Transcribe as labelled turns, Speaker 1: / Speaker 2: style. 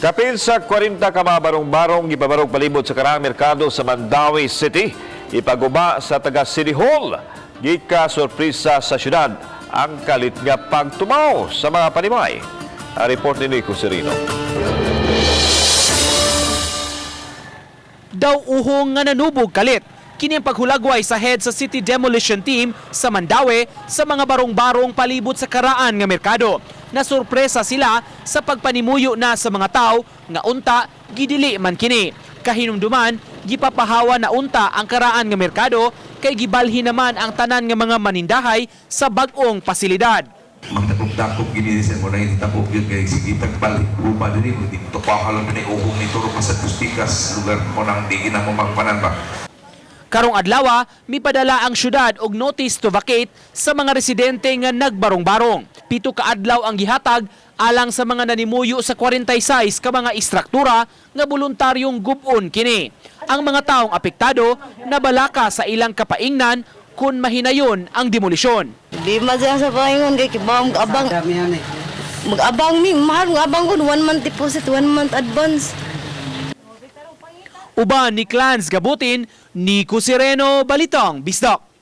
Speaker 1: Kapil sa 40 ka mga barong-barong gipabarog palibot sa karang merkado sa Mandawi City, ipaguba sa taga City Hall. Gika sorpresa sa syudad ang kalit nga pagtumaw sa mga panimay. Ang report ni Nico Serino.
Speaker 2: Daw uhong nga nanubog kalit. Kini ang paghulagway sa head sa City Demolition Team sa Mandawi sa mga barong-barong palibot sa karaan nga merkado. Nasurpresa sila sa pagpanimuyo na sa mga tao nga unta gidili man kini. Kahinumduman, gipapahawa na unta ang karaan nga merkado kay gibalhin naman ang tanan nga mga manindahay sa bag-ong pasilidad.
Speaker 3: Magtakop-takop gini sa mo na itapop yun kay sige pagbalik upa diri mo dito pa halon ni uhong ni turo pa sa Tustikas lugar mo nang di na mo magpanan ba.
Speaker 2: Karong adlaw, mipadala ang syudad og notice to vacate sa mga residente nga nagbarong-barong. 7 ka adlaw ang gihatag alang sa mga nanimuyo sa 46 ka mga istruktura nga voluntaryong gubon kini. Ang mga taong apektado nabalaka sa ilang kapaingnan kung mahinayon ang demolisyon.
Speaker 4: Di madya sa paingon kay kibang abang. Mag-abang mi, mahal ng abang ko 1 month deposit, 1 month advance.
Speaker 2: Uban ni Clans Gabutin, Nico Sereno, Balitang Bisdak.